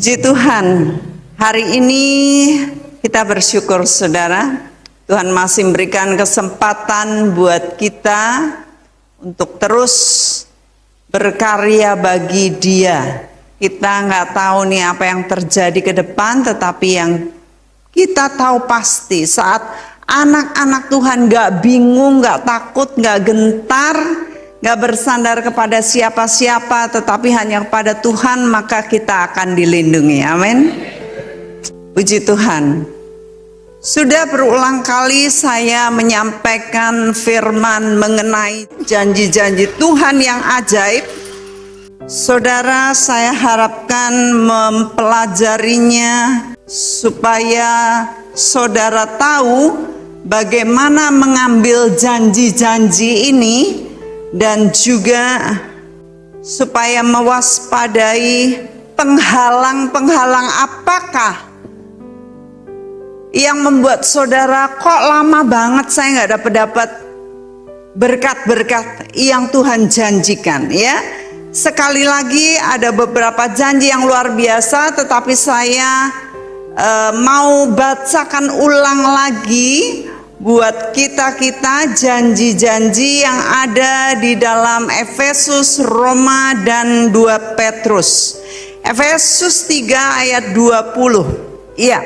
Puji Tuhan, hari ini kita bersyukur saudara, Tuhan masih memberikan kesempatan buat kita untuk terus berkarya bagi Dia. Kita nggak tahu nih apa yang terjadi ke depan, tetapi yang kita tahu pasti saat anak-anak Tuhan nggak bingung, nggak takut, nggak gentar, nggak bersandar kepada siapa-siapa, tetapi hanya kepada Tuhan, maka kita akan dilindungi. Amin. Puji Tuhan. Sudah berulang kali saya menyampaikan firman mengenai janji-janji Tuhan yang ajaib. Saudara, saya harapkan mempelajarinya supaya saudara tahu bagaimana mengambil janji-janji ini, dan juga supaya mewaspadai penghalang-penghalang apakah yang membuat saudara kok lama banget saya nggak dapat berkat-berkat yang Tuhan janjikan ya. Sekali lagi ada beberapa janji yang luar biasa, tetapi saya mau bacakan ulang lagi buat kita-kita janji-janji yang ada di dalam Efesus, Roma, dan 2 Petrus. Efesus 3 ayat 20. Iya,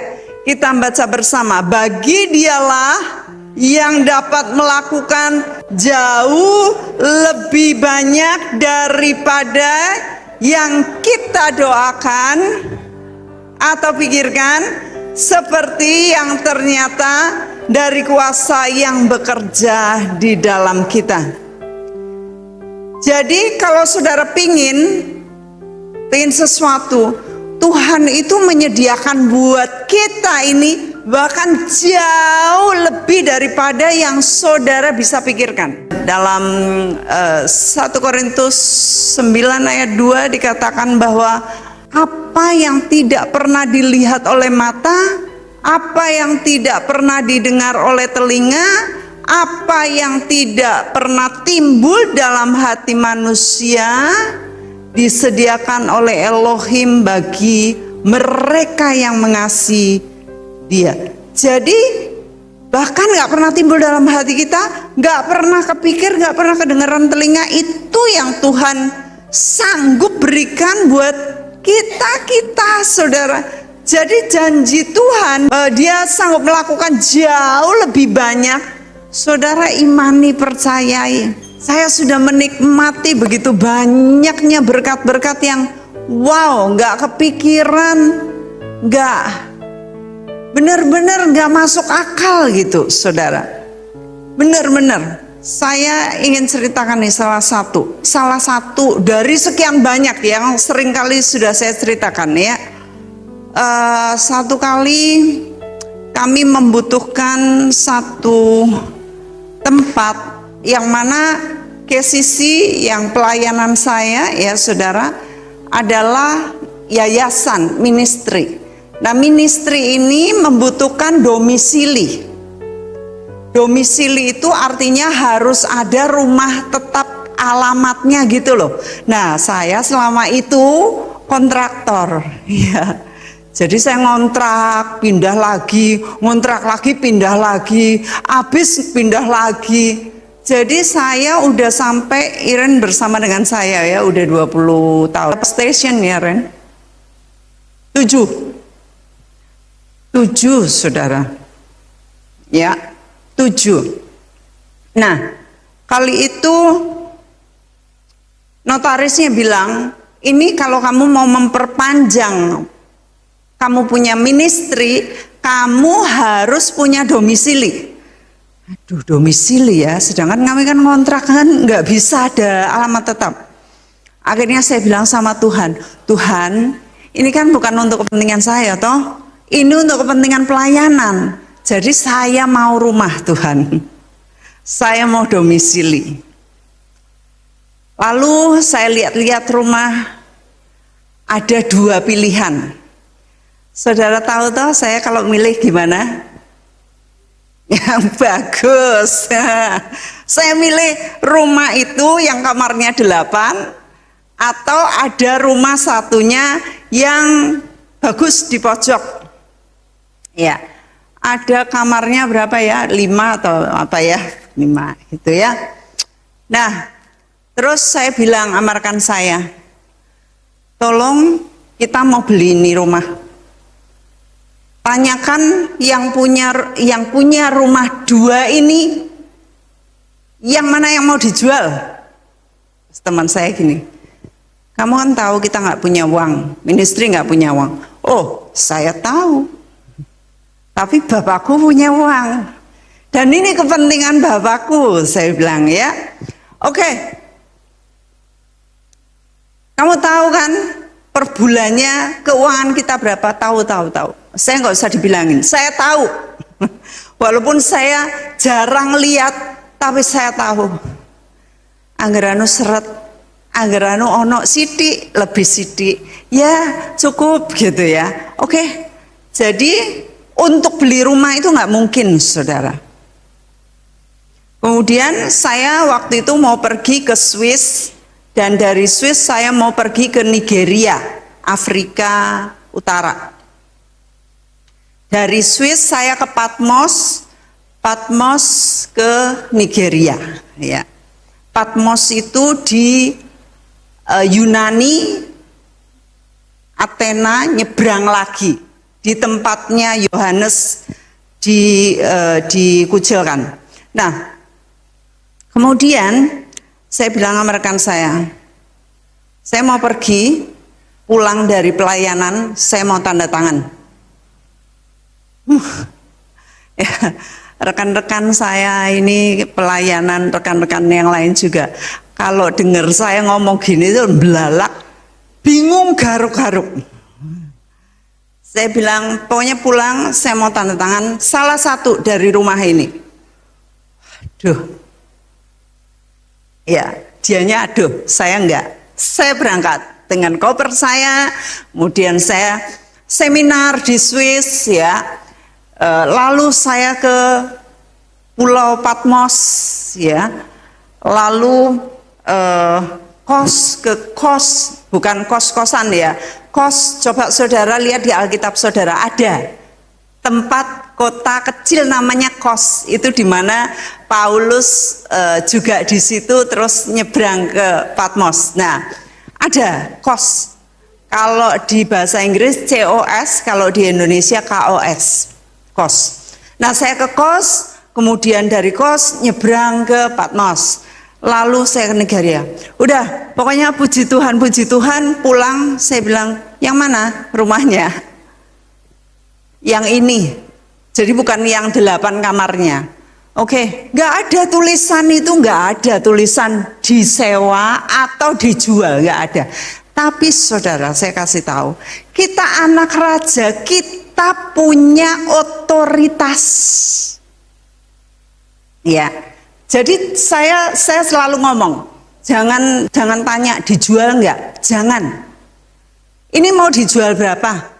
kita baca bersama. Bagi Dialah yang dapat melakukan jauh lebih banyak daripada yang kita doakan atau pikirkan, seperti yang ternyata dari kuasa yang bekerja di dalam kita. Jadi kalau saudara pingin sesuatu, Tuhan itu menyediakan buat kita ini bahkan jauh lebih daripada yang saudara bisa pikirkan. Dalam 1 Korintus 9 ayat 2 dikatakan bahwa apa yang tidak pernah dilihat oleh mata, apa yang tidak pernah didengar oleh telinga, apa yang tidak pernah timbul dalam hati manusia, disediakan oleh Elohim bagi mereka yang mengasihi Dia. Jadi bahkan gak pernah timbul dalam hati kita, gak pernah kepikir, gak pernah kedengaran telinga, itu yang Tuhan sanggup berikan buat kita saudara. Jadi janji Tuhan, Dia sanggup melakukan jauh lebih banyak. Saudara imani, percayai. Saya sudah menikmati begitu banyaknya berkat-berkat yang wow, gak kepikiran, gak benar-benar gak masuk akal gitu saudara. Benar-benar saya ingin ceritakan nih salah satu dari sekian banyak yang seringkali sudah saya ceritakan ya. Satu kali kami membutuhkan satu tempat yang mana KCC yang pelayanan saya ya saudara adalah yayasan ministry. Nah, ministry ini membutuhkan domisili. Domisili itu artinya harus ada rumah tetap alamatnya gitu loh. Nah, saya selama itu kontraktor ya. Jadi saya ngontrak, pindah lagi, ngontrak lagi, pindah lagi, habis pindah lagi. Jadi saya udah sampai, Iren bersama dengan saya ya, udah 20 tahun. Station ya Ren? 7 saudara. Ya, 7. Nah, kali itu notarisnya bilang, ini kalau kamu mau memperpanjang kamu punya ministry, kamu harus punya domisili. Aduh, domisili ya, sedangkan kami kan ngontrak kan nggak bisa ada alamat tetap. Akhirnya saya bilang sama Tuhan, Tuhan, ini kan bukan untuk kepentingan saya toh, ini untuk kepentingan pelayanan. Jadi saya mau rumah Tuhan, saya mau domisili. Lalu saya lihat-lihat rumah, ada 2 pilihan. Saudara tahu toh saya kalau milih gimana? Yang bagus. Saya milih rumah itu yang kamarnya 8, atau ada rumah satunya yang bagus di pojok. Ya, ada kamarnya berapa ya? 5 atau apa ya? 5 gitu ya. Nah, terus saya bilang sama rekan saya, tolong kita mau beli ini rumah. Tanyakan yang punya rumah 2 ini, yang mana yang mau dijual. Teman saya gini, kamu kan tahu kita nggak punya uang, ministry nggak punya uang. Oh, saya tahu, tapi bapakku punya uang, dan ini kepentingan bapakku, saya bilang ya. Oke, kamu tahu kan per bulannya keuangan kita berapa? Tahu. Saya nggak usah dibilangin, saya tahu. Walaupun saya jarang lihat, tapi saya tahu. Anggaranu seret, anggaranu ono sidik, lebih sidik, ya cukup gitu ya. Oke, jadi untuk beli rumah itu nggak mungkin, saudara. Kemudian saya waktu itu mau pergi ke Swiss, dan dari Swiss saya mau pergi ke Nigeria, Afrika Utara. Dari Swiss saya ke Patmos ke Nigeria. Ya. Patmos itu di Yunani, Athena, nyebrang lagi di tempatnya Yohanes dikucilkan. Nah, kemudian saya bilang sama rekan saya mau pergi, pulang dari pelayanan, saya mau tanda tangan. Ya, rekan-rekan saya ini pelayanan, rekan-rekan yang lain juga, kalau dengar saya ngomong gini itu belalak, bingung, garuk-garuk. Saya bilang pokoknya pulang, saya mau tanda tangan salah satu dari rumah ini. Aduh, ya dianya aduh, saya enggak. Saya berangkat dengan koper saya, kemudian saya seminar di Swiss ya. Lalu saya ke Pulau Patmos ya, lalu bukan kos-kosan ya, coba saudara lihat di Alkitab saudara, ada tempat kota kecil namanya Kos, itu di mana Paulus juga di situ terus nyebrang ke Patmos. Nah, ada Kos, kalau di bahasa Inggris COS, kalau di Indonesia KOS. Kos. Nah, saya ke Kos, kemudian dari Kos nyebrang ke Patmos, lalu saya ke Nigeria. Udah, pokoknya puji Tuhan, pulang. Saya bilang, yang mana rumahnya? Yang ini. Jadi bukan yang 8 kamarnya. Oke, nggak ada tulisan itu, nggak ada tulisan disewa atau dijual, nggak ada. Tapi saudara, saya kasih tahu, kita anak raja, kita punya otoritas. Ya, jadi saya selalu ngomong, jangan tanya dijual enggak, jangan. Ini mau dijual berapa?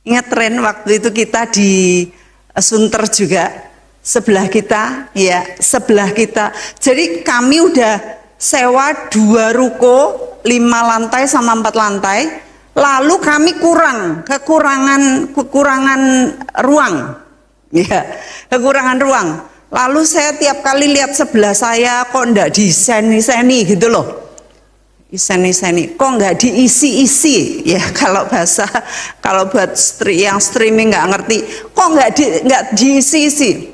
Ingat tren waktu itu kita di Sunter juga, sebelah kita, ya sebelah kita. Jadi kami udah sewa 2 ruko, 5 lantai sama 4 lantai. Lalu kami kekurangan ruang, ya, kekurangan ruang. Lalu saya tiap kali lihat sebelah saya kok enggak diseni-seni gitu loh, diseni-seni, kok enggak diisi-isi, ya kalau buat yang streaming nggak ngerti, kok enggak diisi-isi.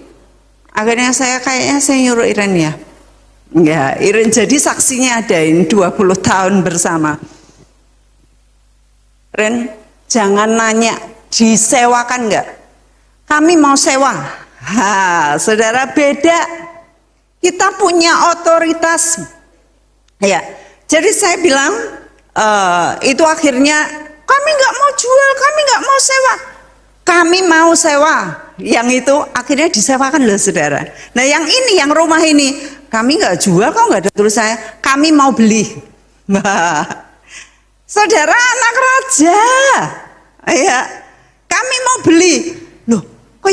Akhirnya saya nyuruh Iren ya, enggak, Iren jadi saksinya ada ini 20 tahun bersama. Ren, jangan nanya disewakan enggak? Kami mau sewa. Saudara, beda. Kita punya otoritas. Ya, jadi saya bilang itu akhirnya kami nggak mau jual, kami nggak mau sewa. Kami mau sewa. Yang itu akhirnya disewakan loh, saudara. Nah, yang ini, yang rumah ini, kami nggak jual, kok nggak ada tulisannya. Kami mau beli. Saudara, anak raja, ya, kami mau beli. Loh, kok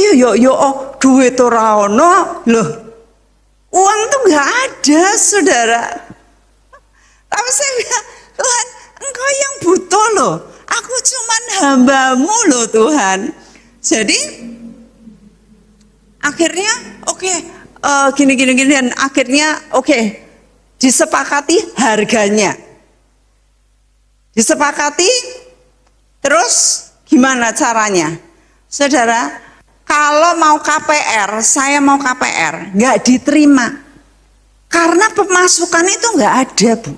duit ora ono, loh, uang tuh nggak ada, saudara. Tapi saya bilang, Tuhan, Engkau yang butuh loh. Aku cuman hamba-Mu loh Tuhan. Jadi akhirnya gini dan akhirnya disepakati harganya. Disepakati, terus gimana caranya? Saudara, kalau mau KPR, saya mau KPR, nggak diterima. Karena pemasukan itu nggak ada, Bu.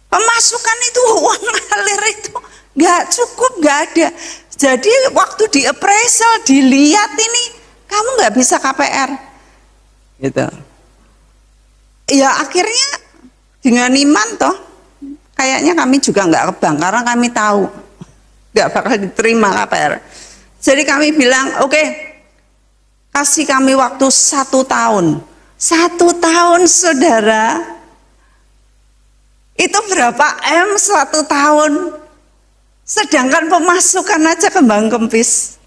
Pemasukan itu, uang ngalir itu nggak cukup, nggak ada. Jadi waktu di appraisal, dilihat ini, kamu nggak bisa KPR. Gitu. Ya akhirnya dengan iman toh, kayaknya kami juga nggak ke bank, karena kami tahu nggak bakal diterima KPR. Jadi kami bilang, oke, kasih kami waktu 1 tahun. 1 tahun saudara, itu berapa M 1 tahun? Sedangkan pemasukan aja kembang kempis.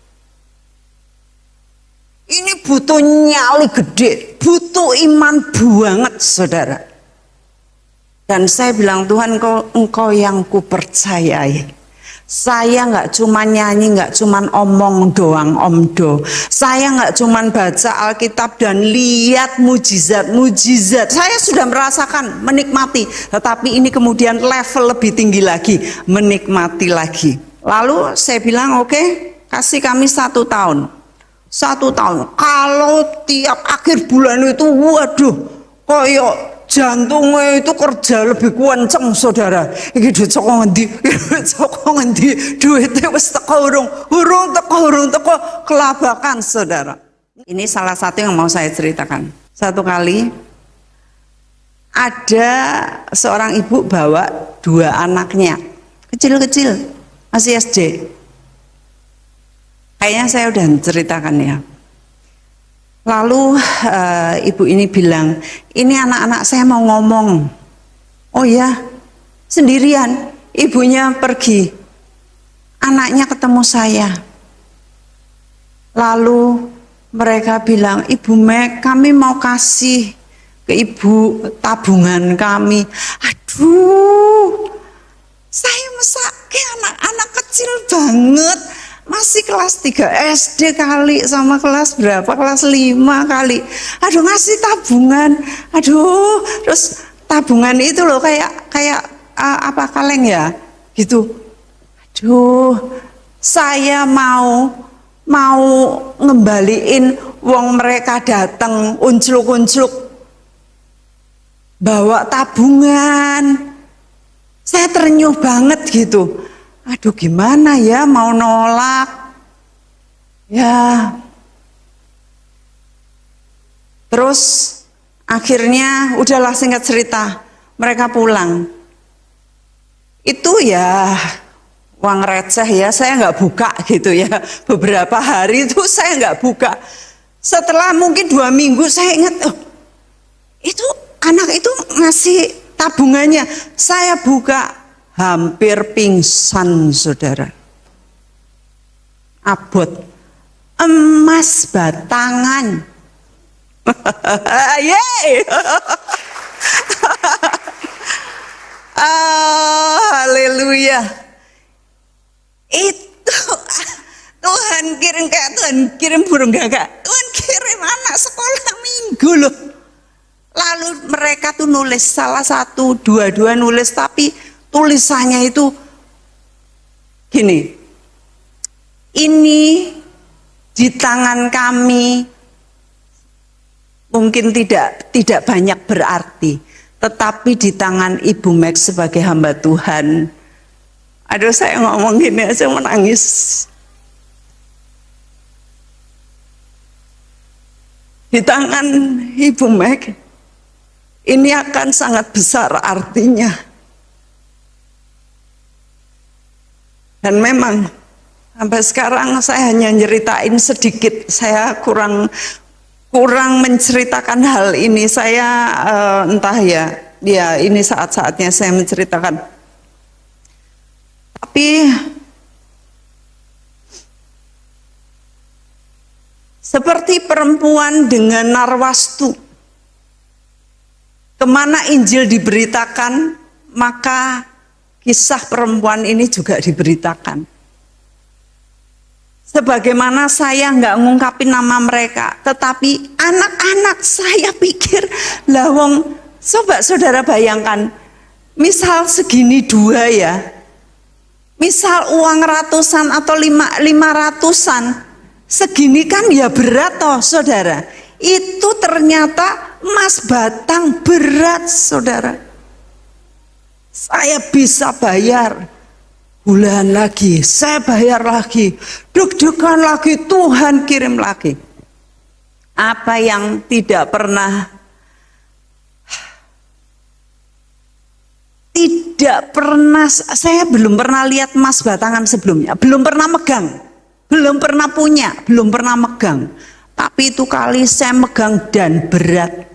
Ini butuh nyali gede, butuh iman banget saudara. Dan saya bilang, Tuhan engkau yang kupercayai. Saya nggak cuma nyanyi, nggak cuma omong doang omdo. Saya nggak cuma baca Alkitab dan lihat mujizat. Saya sudah merasakan, menikmati. Tetapi ini kemudian level lebih tinggi lagi, menikmati lagi. Lalu saya bilang, oke, kasih kami 1 tahun. 1 tahun. Kalau tiap akhir bulan itu, waduh, koyok jantungnya itu kerja lebih kenceng saudara. Iki duit saka ngendi, duitnya wis teko urung teko kelabakan saudara. Ini salah satu yang mau saya ceritakan. Satu kali ada seorang ibu bawa 2 anaknya kecil-kecil, masih SD. Kayaknya saya udah ceritakan ya. Lalu ibu ini bilang, ini anak-anak saya mau ngomong. Oh ya, sendirian. Ibunya pergi, anaknya ketemu saya. Lalu mereka bilang, Ibu Mek, kami mau kasih ke ibu tabungan kami. Aduh, saya mesake anak-anak kecil banget. Masih kelas 3 SD kali, sama kelas berapa, kelas 5 kali. Aduh, ngasih tabungan. Aduh, terus tabungan itu loh kayak apa, kaleng ya gitu. Aduh, saya mau ngembaliin wong mereka datang uncluk-uncluk bawa tabungan. Saya terenyuh banget gitu. Aduh, gimana ya, mau nolak ya. Terus akhirnya udahlah, singkat cerita, mereka pulang. Itu ya uang receh ya, saya nggak buka gitu ya. Beberapa hari itu saya nggak buka. Setelah mungkin 2 minggu saya ingat, oh, itu anak itu ngasih tabungannya. Saya buka, hampir pingsan saudara. Abot emas batangan. Yeay. Haleluya. Itu Tuhan kirim burung gagak. Tuhan kirim anak sekolah minggu loh. Lalu mereka tuh nulis, salah satu, dua nulis, tapi tulisannya itu gini, ini di tangan kami mungkin tidak banyak berarti, tetapi di tangan Ibu Mek sebagai hamba Tuhan, aduh saya ngomong gini aja menangis. Di tangan Ibu Mek ini akan sangat besar artinya. Dan memang sampai sekarang saya hanya nyeritain sedikit, saya kurang menceritakan hal ini. Saya entah ya ini saat-saatnya saya menceritakan. Tapi seperti perempuan dengan narwastu, kemana Injil diberitakan maka kisah perempuan ini juga diberitakan. Sebagaimana saya nggak ngungkapin nama mereka, tetapi anak-anak saya pikir, lawong, coba saudara bayangkan, misal segini dua ya, misal uang ratusan atau 500-an, segini kan ya berat toh saudara. Itu ternyata emas batang berat saudara. Saya bisa bayar bulan lagi, saya bayar lagi, deg-degan lagi, Tuhan kirim lagi. Apa yang tidak pernah saya belum pernah lihat emas batangan sebelumnya, belum pernah megang, belum pernah punya, belum pernah megang. Tapi itu kali saya megang dan berat.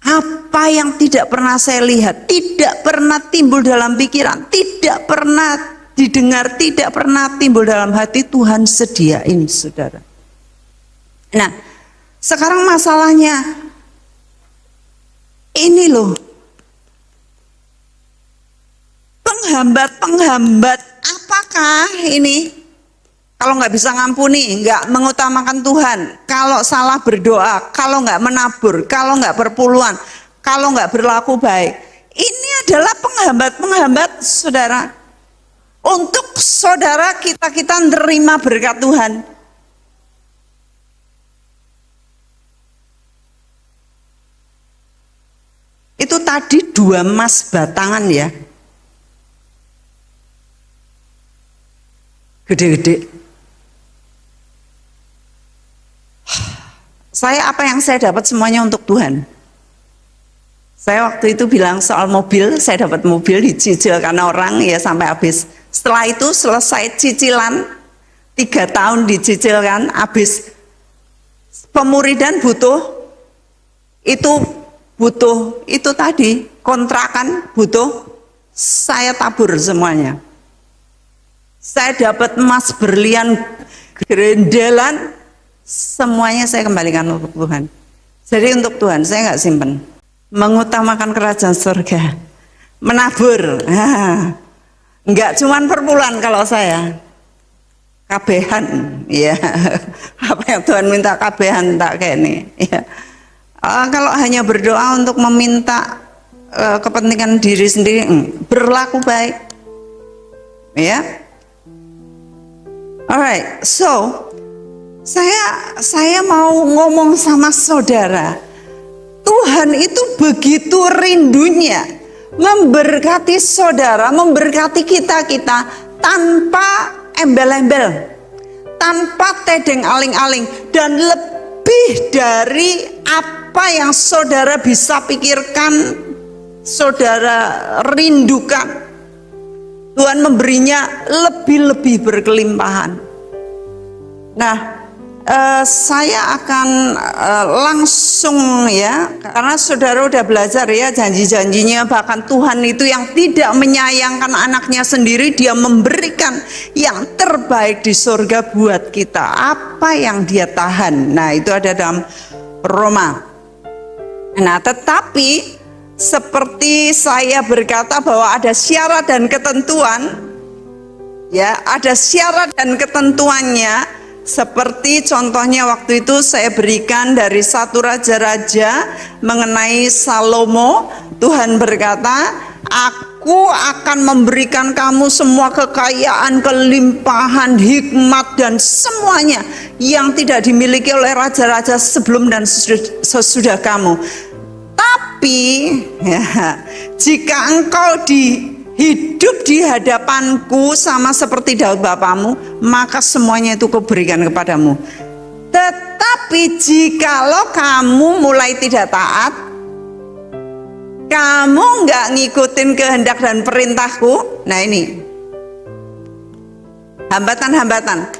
Apa yang tidak pernah saya lihat, tidak pernah timbul dalam pikiran, tidak pernah didengar, tidak pernah timbul dalam hati, Tuhan sediain saudara. Nah, sekarang masalahnya ini loh, penghambat apakah ini? Kalau nggak bisa ngampuni, nggak mengutamakan Tuhan, kalau salah berdoa, kalau nggak menabur, kalau nggak berpuluhan, kalau nggak berlaku baik, ini adalah penghambat saudara. Untuk saudara kita menerima berkat Tuhan. Itu tadi 2 emas batangan ya, gede-gede. Apa yang saya dapat semuanya untuk Tuhan. Saya waktu itu bilang soal mobil, saya dapat mobil dicicilkan orang ya sampai habis. Setelah itu selesai cicilan, 3 tahun dicicilkan, habis. Pemuridan butuh itu tadi, kontrakan butuh, saya tabur semuanya. Saya dapat emas berlian gerendelan, semuanya saya kembalikan untuk Tuhan. Jadi untuk Tuhan saya nggak simpen. Mengutamakan kerajaan surga, menabur. Nggak cuman perpuluhan kalau saya, kabehan, ya. Apa yang Tuhan minta kabehan tak kayak ini. Ya. Kalau hanya berdoa untuk meminta kepentingan diri sendiri, berlaku baik, ya. Alright, so saya mau ngomong sama saudara, Tuhan itu begitu rindunya memberkati saudara, memberkati kita tanpa embel-embel, tanpa tedeng aling-aling, dan lebih dari apa yang saudara bisa pikirkan, saudara rindukan. Tuhan memberinya lebih-lebih berkelimpahan. Nah, saya akan langsung ya, karena saudara udah belajar ya janji-janjinya, bahkan Tuhan itu yang tidak menyayangkan anaknya sendiri, dia memberikan yang terbaik di surga buat kita. Apa yang dia tahan, nah itu ada dalam Roma. Nah, tetapi seperti saya berkata bahwa ada syarat dan ketentuan, ya ada syarat dan ketentuannya. Seperti contohnya waktu itu saya berikan dari 1 Raja-Raja mengenai Salomo. Tuhan berkata, aku akan memberikan kamu semua kekayaan, kelimpahan, hikmat, dan semuanya yang tidak dimiliki oleh raja-raja sebelum dan sesudah kamu. Tapi ya, jika engkau hidup di hadapanku sama seperti Daud bapamu, maka semuanya itu kuberikan kepadamu. Tetapi jikalau kamu mulai tidak taat, kamu nggak ngikutin kehendak dan perintahku, nah ini hambatan-hambatan,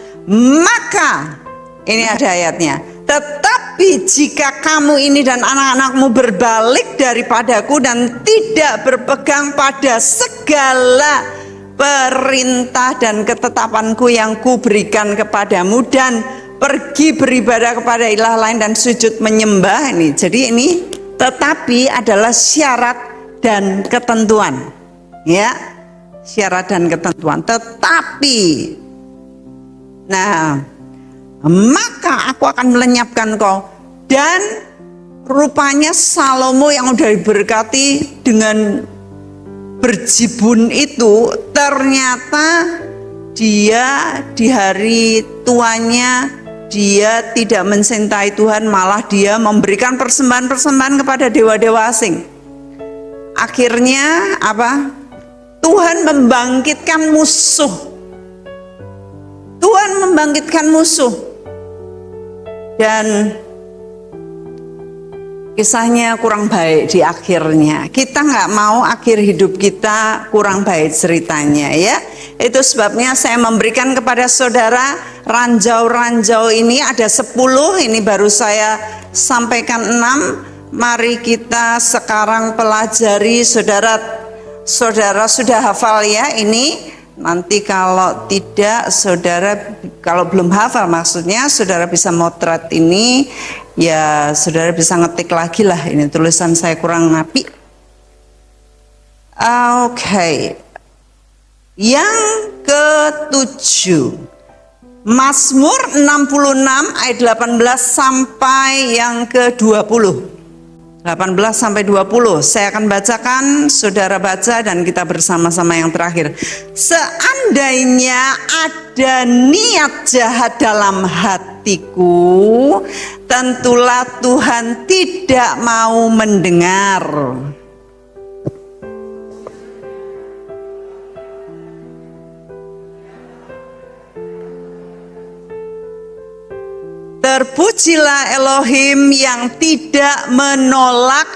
maka ini ada ayatnya. Tetapi jika kamu ini dan anak-anakmu berbalik daripadaku dan tidak berpegang pada segala perintah dan ketetapanku yang kuberikan kepadamu, dan pergi beribadah kepada ilah lain dan sujud menyembah, ini jadi ini tetapi adalah syarat dan ketentuan. ya, syarat dan ketentuan. Tetapi, nah, maka aku akan melenyapkan kau. Dan rupanya Salomo yang udah diberkati dengan berjibun itu, ternyata dia di hari tuanya dia tidak mencintai Tuhan, malah dia memberikan persembahan-persembahan kepada dewa-dewa asing. Akhirnya apa? Tuhan membangkitkan musuh. Tuhan membangkitkan musuh. Dan kisahnya kurang baik di akhirnya. Kita nggak mau akhir hidup kita kurang baik ceritanya, ya. Itu sebabnya saya memberikan kepada saudara ranjau-ranjau ini ada 10, ini baru saya sampaikan 6. Mari kita sekarang pelajari. Saudara sudah hafal ya ini. Nanti kalau tidak, saudara kalau belum hafal maksudnya, saudara bisa motret ini, ya saudara bisa ngetik lagi lah, ini tulisan saya kurang ngapi. Oke. Yang ke-7, Mazmur 66 ayat 18 sampai yang ke-20. 18 sampai 20 saya akan bacakan, saudara baca dan kita bersama-sama yang terakhir. Seandainya ada niat jahat dalam hatiku, tentulah Tuhan tidak mau mendengar. Terpujilah Elohim yang tidak menolak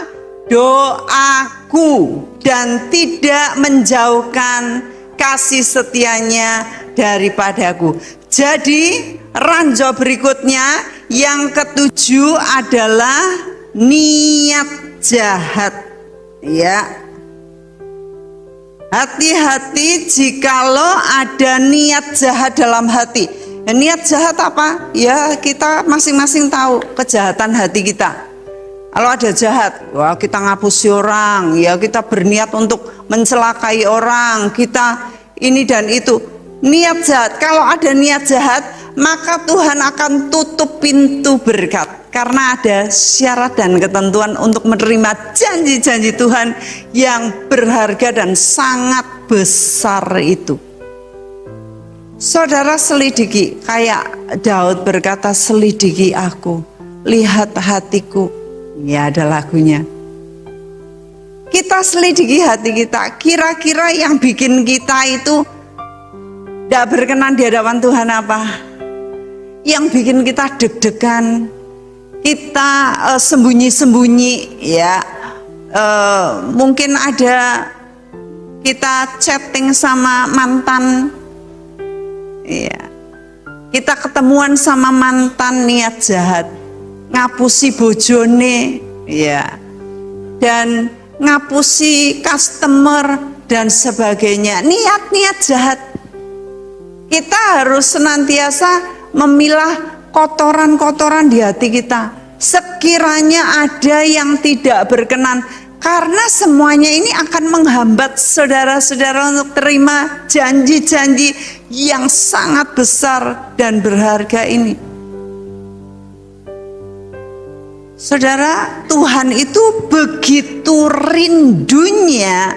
doaku dan tidak menjauhkan kasih setianya daripadaku. Jadi ranjau berikutnya yang ke-7 adalah niat jahat, ya. Hati-hati jikalau ada niat jahat dalam hati. Niat jahat apa? Ya kita masing-masing tahu kejahatan hati kita. Kalau ada jahat, wah kita ngapusi orang, ya kita berniat untuk mencelakai orang, kita ini dan itu. Niat jahat, kalau ada niat jahat, maka Tuhan akan tutup pintu berkat. Karena ada syarat dan ketentuan untuk menerima janji-janji Tuhan yang berharga dan sangat besar itu. Saudara selidiki, kayak Daud berkata, selidiki aku, lihat hatiku. Ya ada lagunya. Kita selidiki hati kita, kira-kira yang bikin kita itu tidak berkenan di hadapan Tuhan apa? Yang bikin kita deg-degan, kita sembunyi-sembunyi, ya. Mungkin ada kita chatting sama mantan. Iya. Kita ketemuan sama mantan niat jahat, ngapusi bojone, ya, dan ngapusi customer dan sebagainya. Niat-niat jahat. Kita harus senantiasa memilah kotoran-kotoran di hati kita. Sekiranya ada yang tidak berkenan, karena semuanya ini akan menghambat saudara-saudara untuk terima janji-janji yang sangat besar dan berharga ini. Saudara, Tuhan itu begitu rindunya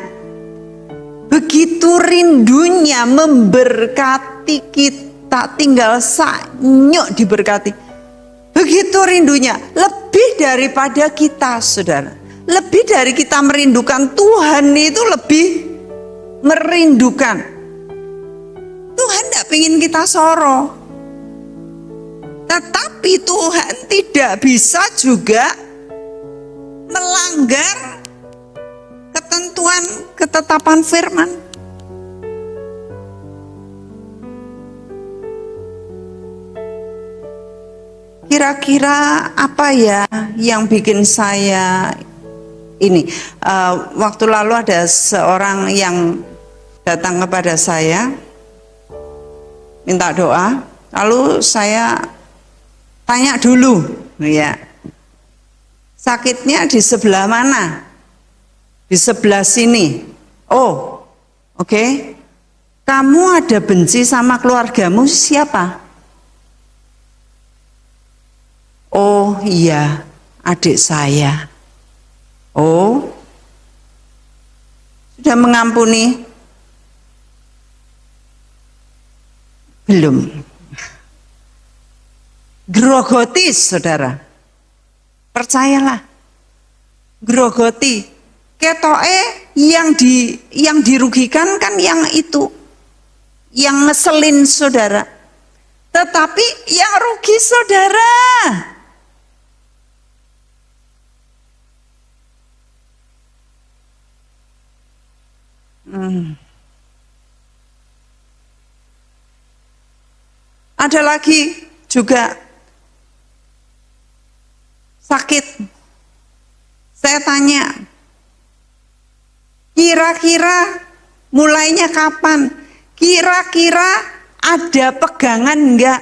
memberkati kita, tinggal sanyuk diberkati. Begitu rindunya, lebih daripada kita, saudara. Lebih dari kita merindukan, Tuhan itu lebih merindukan. Tuhan tidak ingin kita soro. Tetapi Tuhan tidak bisa juga melanggar ketentuan ketetapan firman. Kira-kira apa ya yang bikin saya ini? Waktu lalu ada seorang yang datang kepada saya minta doa, lalu saya tanya dulu, ya, sakitnya di sebelah mana? Di sebelah sini. Oh, Oke? Kamu ada benci sama keluargamu siapa? Oh iya, adik saya. Oh, sudah mengampuni? Belum. Grogoti, saudara. Percayalah. Grogoti. Ketoke yang dirugikan kan yang itu. Yang ngeselin saudara. Tetapi yang rugi saudara. Ada lagi juga sakit. Saya tanya, kira-kira mulainya kapan? Kira-kira ada pegangan enggak?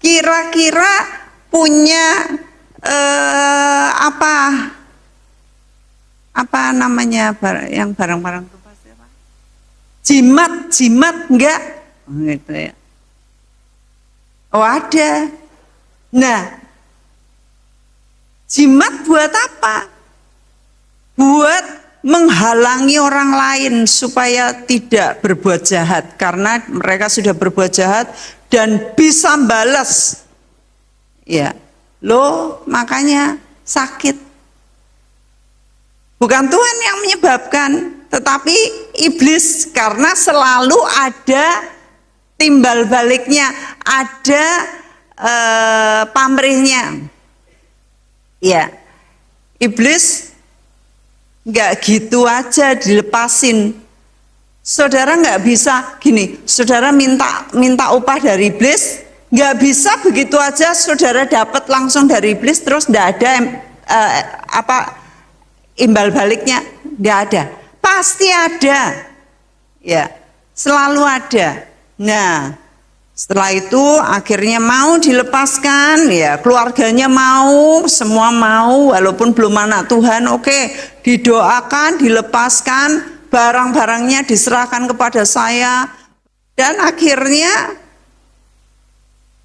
Kira-kira punya apa namanya yang barang-barang itu pasti apa? Jimat enggak? Gitu ya. Oh ada. Nah, jimat buat apa? Buat menghalangi orang lain supaya tidak berbuat jahat, karena mereka sudah berbuat jahat dan bisa balas. Ya, loh makanya sakit. Bukan Tuhan yang menyebabkan, tetapi iblis, karena selalu ada timbal baliknya, ada pamrihnya. Ya, iblis nggak gitu aja dilepasin. Saudara nggak bisa gini, saudara minta upah dari iblis, nggak bisa begitu aja saudara dapat langsung dari iblis terus nggak ada imbal baliknya, nggak ada, pasti ada, ya selalu ada. Nah, setelah itu akhirnya mau dilepaskan, ya keluarganya mau, semua mau, walaupun belum anak Tuhan, oke, didoakan, dilepaskan, barang-barangnya diserahkan kepada saya, dan akhirnya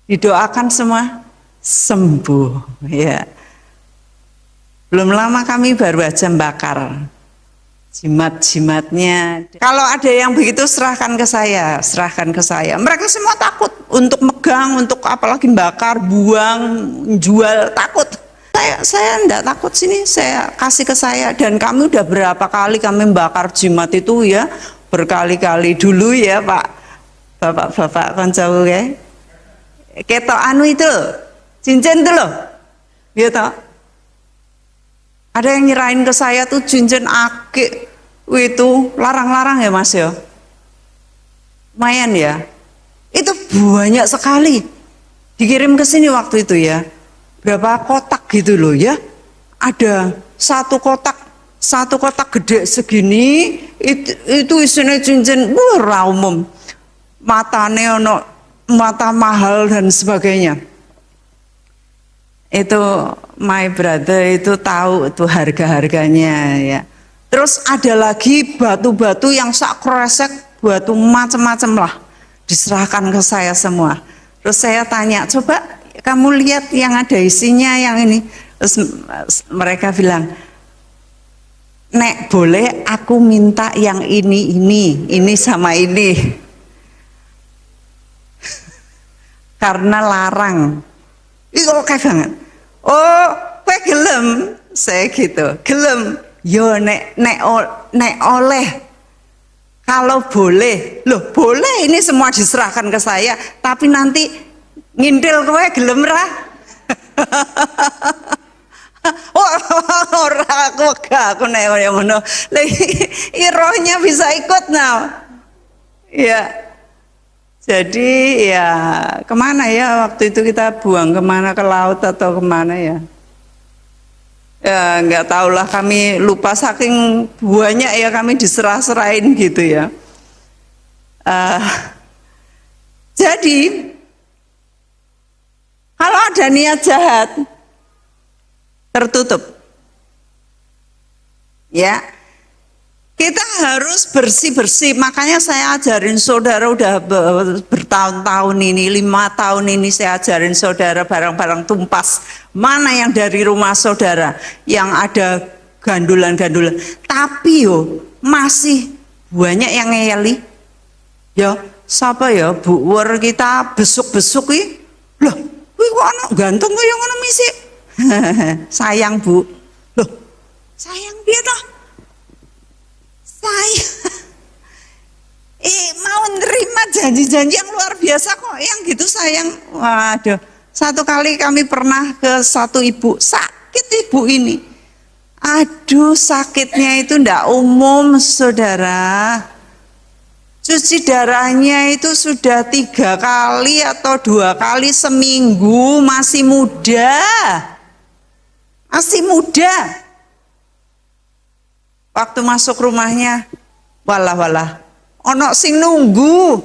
didoakan semua sembuh. Ya, belum lama kami baru aja bakar jimat-jimatnya. Kalau ada yang begitu serahkan ke saya, serahkan ke saya. Mereka semua takut untuk megang, untuk apalagi bakar, buang, jual, takut. Saya enggak takut, sini saya kasih ke saya. Dan kami udah berapa kali kami bakar jimat itu ya, berkali-kali dulu ya Pak, Bapak-bapak konco ya. Ketok anu itu, cincin itu loh, gitu. Ada yang nyerahin ke saya tuh cincin akik, itu larang-larang ya Mas ya, lumayan ya, itu banyak sekali dikirim ke sini waktu itu ya, berapa kotak gitu loh ya, ada satu kotak gede segini, itu isinya cincin, umum, matane ono mata mahal dan sebagainya. Itu my brother itu tahu itu harga-harganya ya. Terus ada lagi batu-batu yang sak kresek, batu macam-macam lah, diserahkan ke saya semua. Terus saya tanya, coba kamu lihat yang ada isinya yang ini. Terus mereka bilang, Nek boleh aku minta yang ini sama ini. Karena larang. Itu oke banget. Oh, kowe gelem, saya gitu. Gelem, yo nek oleh. Kalau boleh, loh boleh, ini semua diserahkan ke saya, tapi nanti ngintil kowe gelem ra? Oh, ora aku nek ngono. Irohnya bisa ikut nah. Ya. Jadi ya kemana ya waktu itu kita buang, kemana, ke laut atau kemana ya? Ya nggak tahu lah, kami lupa saking banyak ya kami diserah-serahin gitu ya. Jadi kalau ada niat jahat tertutup, ya Kita harus bersih-bersih. Makanya saya ajarin saudara udah bertahun-tahun ini, 5 tahun ini saya ajarin saudara barang-barang tumpas. Mana yang dari rumah saudara yang ada gandulan-gandulan. Tapi masih banyak yang ngeyeli. Ya, siapa ya Bu Wur kita besuk-besuk ih. Loh, kuwi kok ana gantung kaya ngono misi. Sayang Bu. Loh, sayang piye toh? Saya mau nerima janji-janji yang luar biasa kok, yang gitu sayang. Waduh, satu kali kami pernah ke satu ibu, sakit ibu ini. Aduh, sakitnya itu ndak umum saudara. Cuci darahnya itu sudah 3 kali atau 2 kali seminggu, masih muda. Masih muda. Waktu masuk rumahnya, walah, ono sing nunggu.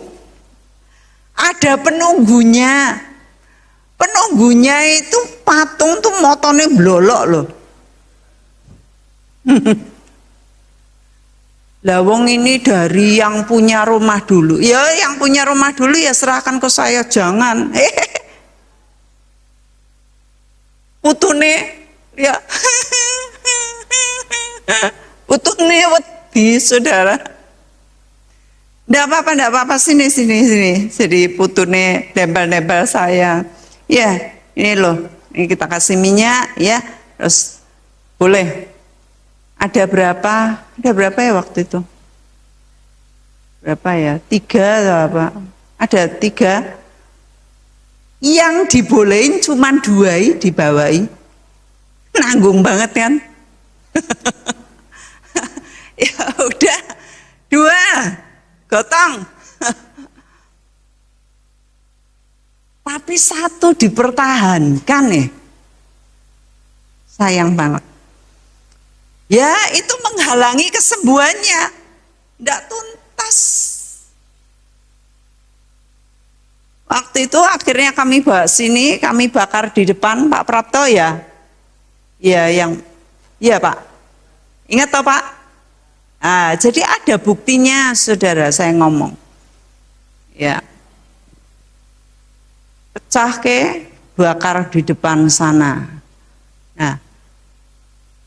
Ada penunggunya. Penunggunya itu patung tuh motone blolok loh. Lah wong ini dari yang punya rumah dulu. Ya yang punya rumah dulu ya serahkan ke saya, jangan. Putune ya. Putune wedi saudara. Ndak apa-apa, sini. Jadi putune nempel-nempel saya. Ya, ini loh. Ini kita kasih minyak ya. Terus boleh. Ada berapa ya waktu itu? Berapa ya? 3 atau apa? Ada 3. Yang dibolehin cuman 2 dibawahi. Nanggung banget kan? Ya udah 2 gotong. Tapi 1 dipertahankan ya. Sayang banget. Ya itu menghalangi kesembuhannya. Tidak tuntas. Waktu itu akhirnya kami bawa sini, kami bakar di depan Pak Prapto ya. Ya Pak. Ingat toh Pak? Nah, jadi ada buktinya saudara saya ngomong. Ya. Pecah ke, bakar di depan sana. Nah,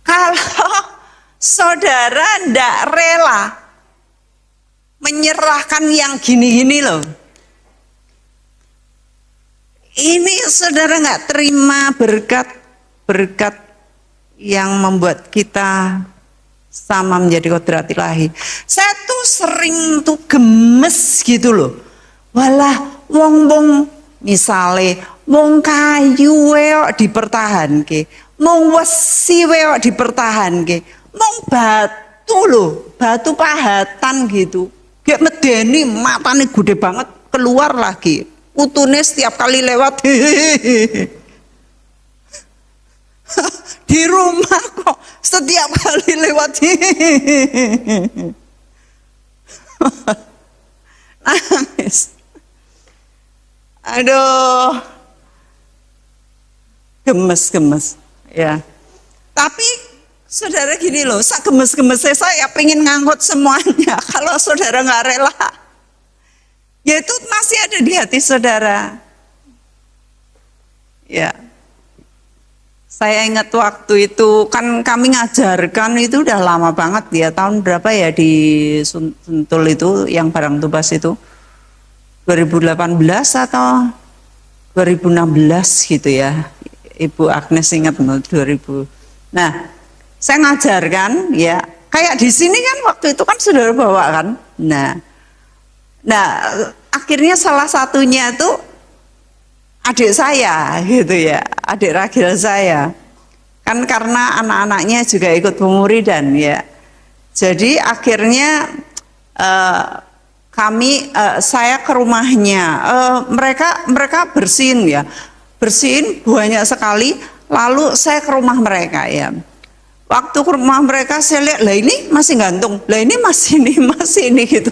kalau saudara ndak rela menyerahkan yang gini-gini loh. Ini saudara nggak terima berkat yang membuat kita sama menjadi kodrat ilahi. Saya tuh sering tuh gemes gitu loh. Walah wong misale wong kayu weok dipertahanke, wong wesi weok dipertahanke, wong batu loh, batu pahatan gitu. Gak medeni matane gede banget keluar lagi. Utune setiap kali lewat di rumah kok setiap kali lewat nangis. Aduh, gemes ya. Tapi saudara gini loh, sak gemes-gemesnya saya pengen ngangkut semuanya. Kalau saudara nggak rela, ya itu masih ada di hati saudara. Ya. Saya ingat waktu itu kan kami ngajarkan itu udah lama banget ya, tahun berapa ya di Sentul itu yang barang tubas itu 2018 atau 2016 gitu ya, Ibu Agnes ingat 2000. Nah saya ngajarkan ya kayak di sini kan waktu itu kan saudara bawa kan. Nah akhirnya salah satunya tuh adik saya gitu ya, adik ragil saya kan, karena anak-anaknya juga ikut pemuridan ya. Jadi akhirnya saya ke rumahnya, mereka bersihin banyak sekali. Lalu saya ke rumah mereka ya. Waktu ke rumah mereka saya lihat, lah ini masih gantung, lah ini masih ini gitu.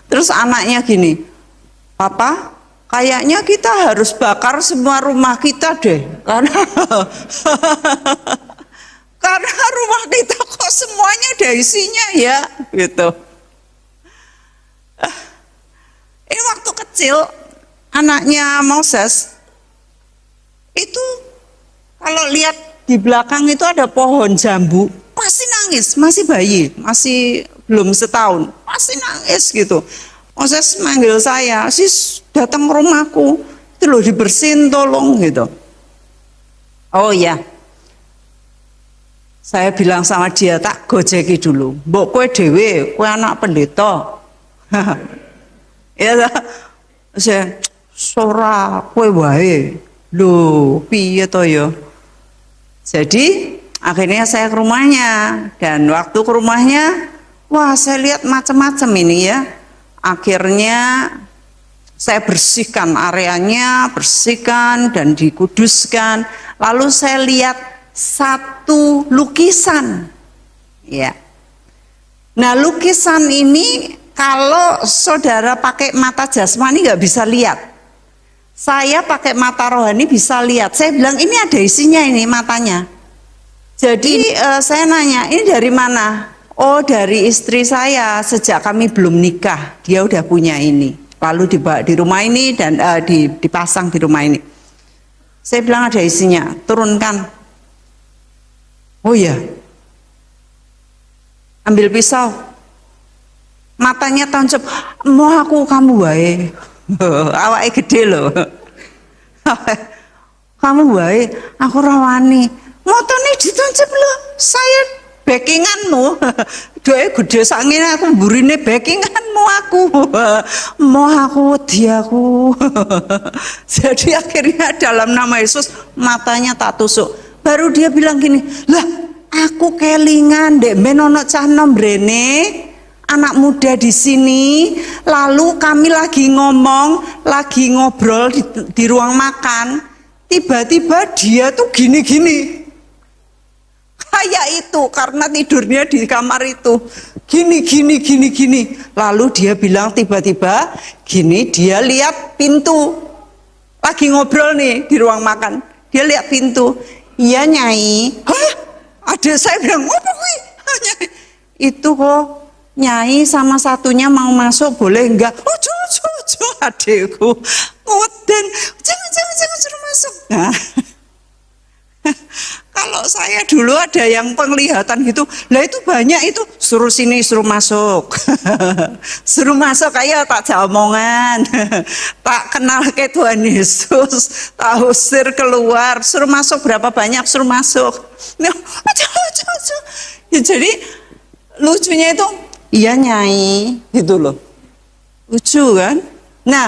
Terus anaknya gini, Papa, kayaknya kita harus bakar semua rumah kita deh, karena rumah kita kok kok semuanya ada isinya ya, gitu. Ini waktu kecil anaknya Moses itu kalau lihat di belakang itu ada pohon jambu, pasti nangis, masih bayi, masih belum setahun, pasti nangis gitu. Moses manggil saya, sis datang ke rumahku, itu loh dibersihin tolong gitu. Oh iya, saya bilang sama dia, tak gojeki dulu, mbok kowe dhewe, kowe anak pendeta. Ya, saya sora kowe wae. Loh, piye to ya? Jadi akhirnya saya ke rumahnya, dan waktu ke rumahnya, wah saya lihat macam-macam ini ya. Akhirnya saya bersihkan areanya, bersihkan dan dikuduskan. Lalu saya lihat satu lukisan, ya. Nah lukisan ini kalau saudara pakai mata jasmani nggak bisa lihat. Saya pakai mata rohani bisa lihat. Saya bilang ini ada isinya ini matanya. Jadi saya nanya, ini dari mana? Oh dari istri saya, sejak kami belum nikah dia udah punya ini. Lalu dibawa di rumah ini dan dipasang di rumah ini. Saya bilang ada isinya, turunkan. Oh iya, ambil pisau, matanya tancap, mau aku kamu wae. Awake gede loh. Kamu wae, aku rawani. Motone ditancap loh, saya backinganmu. Doe gede sangine aku burine backinganmu aku. Mau aku wedi aku. Jadi akhirnya dalam nama Yesus matanya tak tusuk. Baru dia bilang gini, lah aku kelingan dek menono cah nom brene. Anak muda di sini, lalu kami lagi ngomong, lagi ngobrol di ruang makan, tiba-tiba dia tuh gini-gini, kayak itu karena tidurnya di kamar itu, gini. Lalu dia bilang tiba-tiba gini, dia lihat pintu, lagi ngobrol nih di ruang makan, dia lihat pintu, iya Nyai, hah? Ada, saya bilang apa kuwi? Itu kok Nyai sama satunya mau masuk boleh enggak? Oh jo adekku ngoten, jangan suruh masuk. Nah, kalau saya dulu ada yang penglihatan gitu, lah itu banyak itu suruh sini suruh masuk, suruh masuk kayak tak omongan, tak kenal ke Tuhan Yesus, tak usir keluar, suruh masuk berapa banyak suruh masuk. Nah, ya, jadi lucunya itu iya Nyai gitu loh, lucu kan. Nah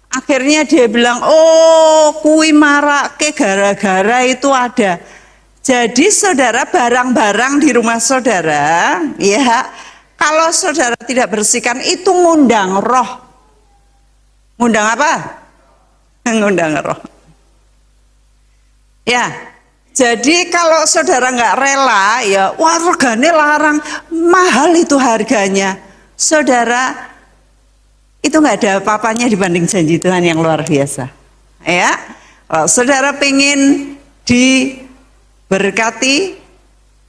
akhirnya dia bilang, oh kui marak ke gara-gara itu ada. Jadi saudara, barang-barang di rumah saudara ya, kalau saudara tidak bersihkan itu ngundang roh. Ngundang apa? Ngundang roh ya. Jadi kalau saudara nggak rela ya, wah regane larang, mahal itu harganya. Saudara, itu nggak ada apa-apanya dibanding janji Tuhan yang luar biasa. Ya, kalau saudara pengen diberkati,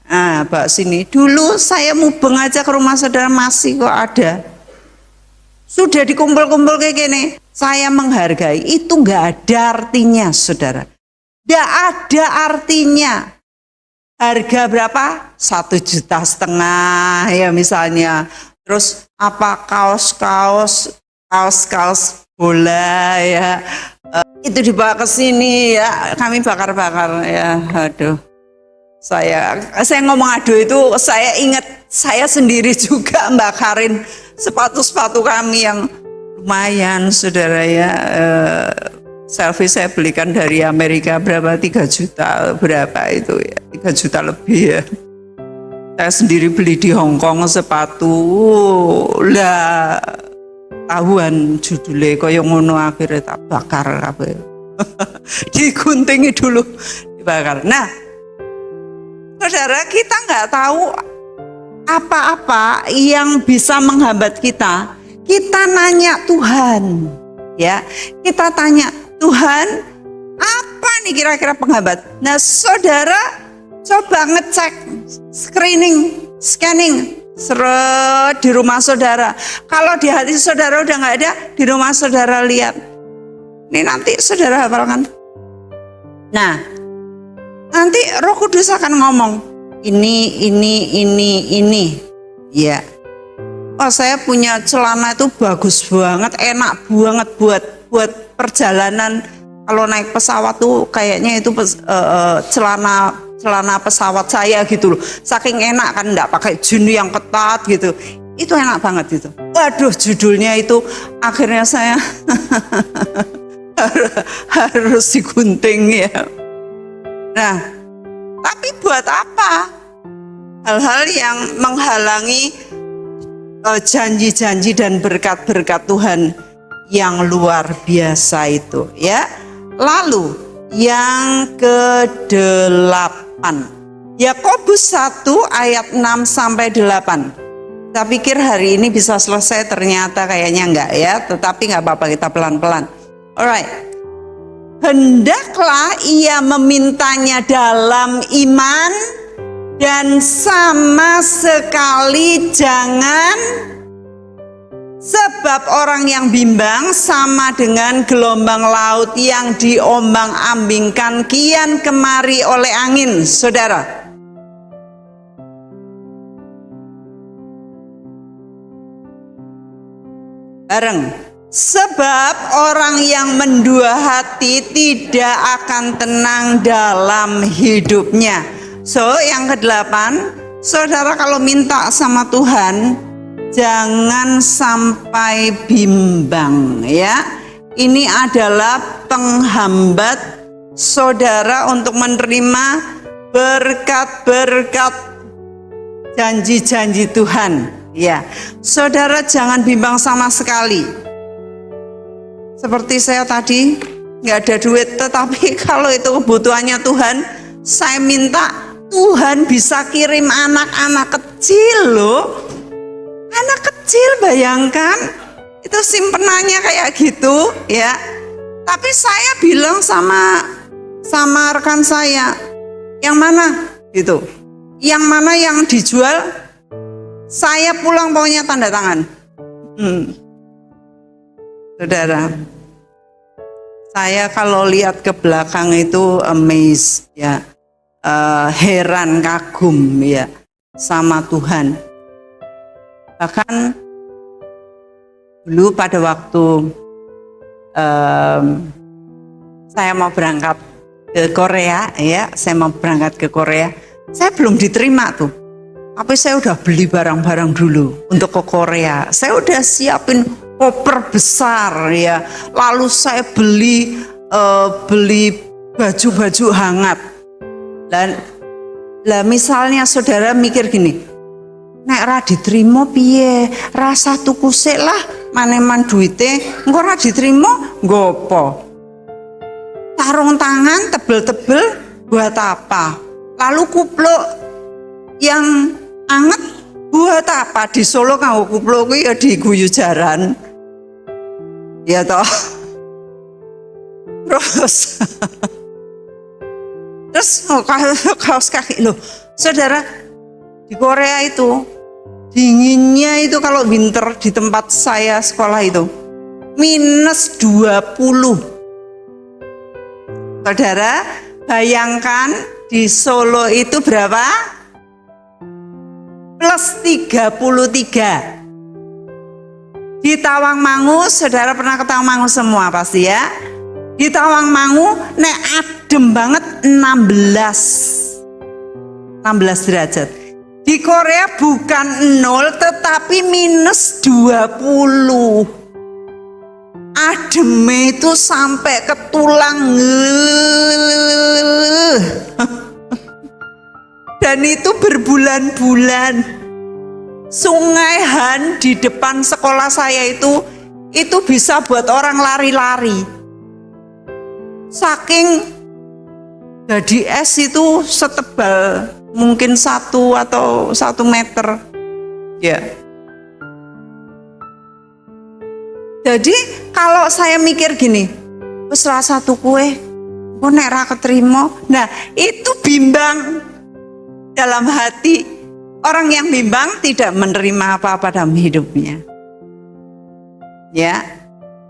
nah Mbak sini. Dulu saya mubeng aja ke rumah saudara masih kok ada. Sudah dikumpul-kumpul kayak gini. Saya menghargai, itu nggak ada artinya saudara. Tidak ada artinya. Harga berapa? 1,5 juta ya misalnya. Terus apa kaos bola ya. Itu dibawa ke sini ya. Kami bakar-bakar ya. Aduh. Saya ngomong aduh itu saya ingat saya sendiri juga bakarin sepatu-sepatu kami yang lumayan saudara ya. Selfie saya belikan dari Amerika berapa 3 juta berapa itu ya, 3 juta lebih ya. Saya sendiri beli di Hong Kong sepatu lah tahuan judulnya kaya ngono, akhirnya tak bakar kabeh. Diguntingi dulu dibakar. Nah saudara, kita nggak tahu apa-apa yang bisa menghambat kita. Kita nanya Tuhan ya, kita tanya Tuhan, apa nih kira-kira penghambat? Nah saudara, coba ngecek scanning, seret di rumah saudara. Kalau di hati saudara udah nggak ada, di rumah saudara lihat. Ini nanti saudara hafalkan. Nah, nanti Roh Kudus akan ngomong, ini. Ya. Oh, saya punya celana itu bagus banget, enak banget buat perjalanan. Kalau naik pesawat tuh kayaknya itu celana pesawat saya gitu loh. Saking enak kan, enggak pakai jeans yang ketat gitu. Itu enak banget gitu. Waduh, judulnya itu akhirnya saya harus digunting ya. Nah, tapi buat apa? Hal-hal yang menghalangi janji-janji dan berkat-berkat Tuhan yang luar biasa itu ya. Lalu yang ke-8, Yakobus 1 ayat 6 sampai 8. Saya pikir hari ini bisa selesai, ternyata kayaknya enggak ya, tetapi enggak apa-apa, kita pelan-pelan. Alright. Hendaklah ia memintanya dalam iman dan sama sekali jangan, sebab orang yang bimbang sama dengan gelombang laut yang diombang-ambingkan kian kemari oleh angin. Saudara, bareng. Sebab orang yang mendua hati tidak akan tenang dalam hidupnya. So, yang ke-8, saudara kalau minta sama Tuhan, jangan sampai bimbang ya. Ini adalah penghambat saudara untuk menerima berkat-berkat janji-janji Tuhan ya. Saudara jangan bimbang sama sekali. Seperti saya tadi, nggak ada duit, tetapi kalau itu kebutuhannya Tuhan, saya minta Tuhan bisa kirim anak-anak kecil loh. Anak kecil, bayangkan itu simpenannya kayak gitu ya. Tapi saya bilang sama rekan saya, yang mana gitu, yang mana yang dijual, saya pulang pokoknya tanda tangan. Saudara, saya kalau lihat ke belakang itu amazed ya. Heran, kagum ya sama Tuhan. Bahkan dulu pada waktu saya mau berangkat ke Korea ya, saya belum diterima tuh. Tapi saya udah beli barang-barang dulu untuk ke Korea. Saya udah siapin koper besar ya. Lalu saya beli baju-baju hangat. Dan misalnya saudara mikir gini, nek ra diterima piye, rasa tuku sik lah, maneman duite, engko ra diterima nggopo. Sarung tangan tebel-tebel buat apa? Lalu kupluk yang anget buat apa? Di Solo kanggo kupluk kuwi ya diguyu jaran. Ya toh. Terus kaos kaki loh, saudara, di Korea itu dinginnya itu kalau winter di tempat saya sekolah itu minus 20. Saudara, bayangkan di Solo itu berapa? Plus 33. Di Tawangmangu, saudara pernah ke Tawangmangu semua pasti ya. Di Tawangmangu nek adem banget 16 derajat. Di Korea bukan 0 tetapi minus 20. Adem itu sampai ke tulang. Dan itu berbulan-bulan. Sungai Han di depan sekolah saya itu bisa buat orang lari-lari. Saking jadi es itu setebal mungkin 1 atau 1 meter ya. Jadi kalau saya mikir gini, wis rasa tuku kok nek ra ketrima. Nah, itu bimbang. dalam hati orang yang bimbang tidak menerima apa-apa dalam hidupnya. Ya,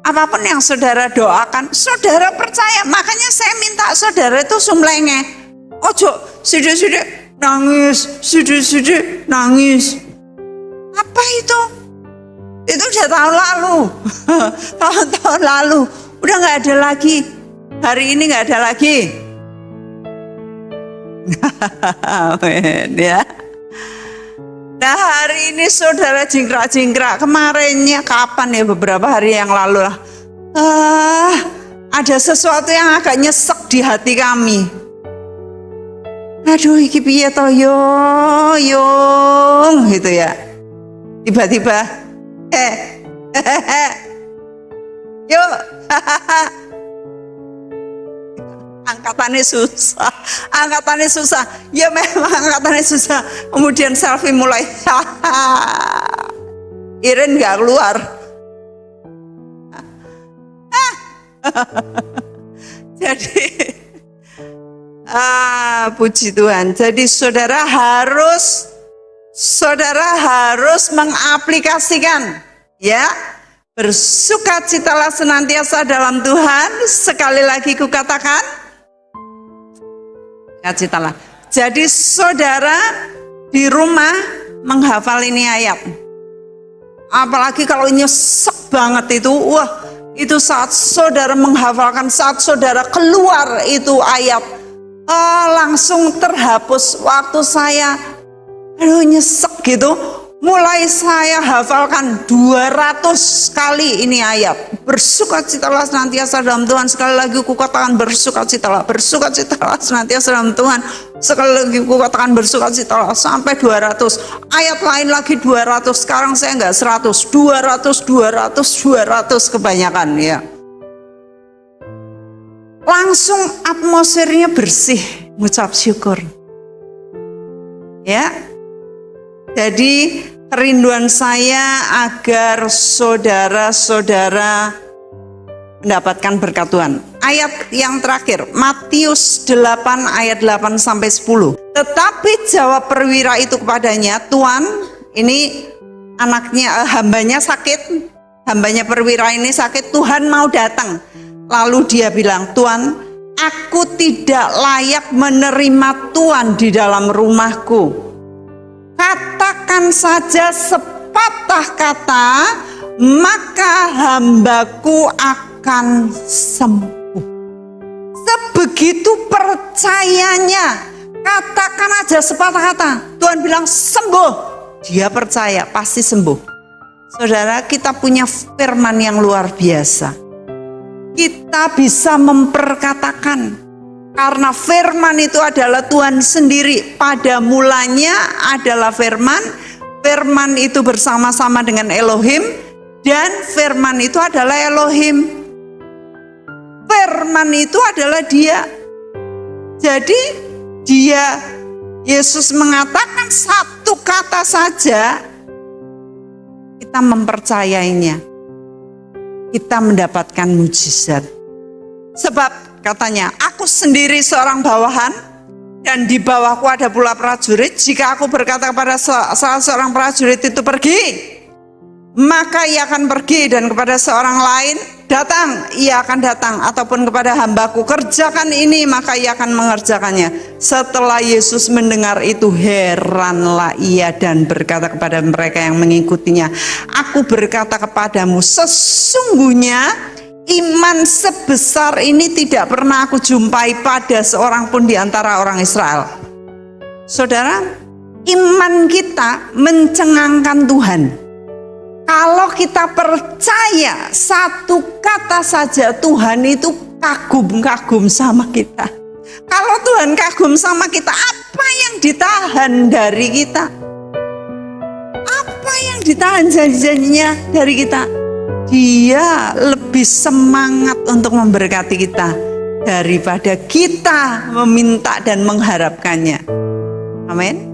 apapun yang saudara doakan, saudara percaya. Makanya saya minta saudara itu sumlenge. Ojo, sidik-sidik nangis, sidik-sidik nangis. Apa itu? Itu udah tahun lalu, tahun-tahun lalu. Udah nggak ada lagi. Hari ini nggak ada lagi. Amin ya. Nah hari ini saudara jingkrak-jingkrak. Kemarinnya kapan ya, beberapa hari yang lalu lah. Ada sesuatu yang agak nyesek di hati kami. Aduh iki piye to yung gitu ya. Tiba-tiba yuk angkatannya susah ya, memang angkatannya susah. Kemudian selfie mulai Iren gak keluar. Jadi puji Tuhan. Jadi saudara harus mengaplikasikan, ya, bersukacitalah senantiasa dalam Tuhan. Sekali lagi kukatakan, sukacitalah. Jadi saudara di rumah menghafal ini ayat. Apalagi kalau nyesek banget itu, wah, itu saat saudara menghafalkan, saat saudara keluar itu ayat, langsung terhapus. Waktu saya nyesek gitu, mulai saya hafalkan 200 kali ini ayat. Bersukacitalah senantiasa dalam Tuhan. Sekali lagi kukatakan bersukacitalah senantiasa dalam Tuhan. Sekali lagi kukatakan bersukacitalah sampai 200. Ayat lain lagi 200. Sekarang saya enggak 100, 200 kebanyakan ya. Langsung atmosfernya bersih, mengucap syukur. Ya. Jadi kerinduan saya agar saudara-saudara mendapatkan berkat Tuhan. Ayat yang terakhir, Matius 8 ayat 8 sampai 10. Tetapi jawab perwira itu kepadanya, Tuan, ini anaknya hambanya sakit, hambanya perwira ini sakit, Tuhan mau datang. Lalu dia bilang, Tuan, aku tidak layak menerima Tuan di dalam rumahku. Katakan saja sepatah kata, maka hambaku akan sembuh. Sebegitu percayanya, katakan aja sepatah kata. Tuhan bilang sembuh, dia percaya pasti sembuh. Saudara, kita punya firman yang luar biasa. Kita bisa memperkatakan, karena firman itu adalah Tuhan sendiri. Pada mulanya adalah firman, firman itu bersama-sama dengan Elohim, dan firman itu adalah Elohim. Firman itu adalah dia. Jadi dia, Yesus mengatakan satu kata saja, kita mempercayainya, kita mendapatkan mujizat. Sebab katanya, aku sendiri seorang bawahan dan di bawahku ada pula prajurit. Jika aku berkata kepada salah seorang prajurit itu pergi, maka ia akan pergi, dan kepada seorang lain datang, ia akan datang. Ataupun kepada hambaku, kerjakan ini, maka ia akan mengerjakannya. Setelah Yesus mendengar itu, heranlah ia dan berkata kepada mereka yang mengikutinya, aku berkata kepadamu, sesungguhnya iman sebesar ini tidak pernah aku jumpai pada seorang pun di antara orang Israel. Saudara, iman kita mencengangkan Tuhan. Kalau kita percaya satu kata saja, Tuhan itu kagum-kagum sama kita. Kalau Tuhan kagum sama kita, apa yang ditahan dari kita? Apa yang ditahan janji-janjinya dari kita? Dia lebih semangat untuk memberkati kita daripada kita meminta dan mengharapkannya. Amin.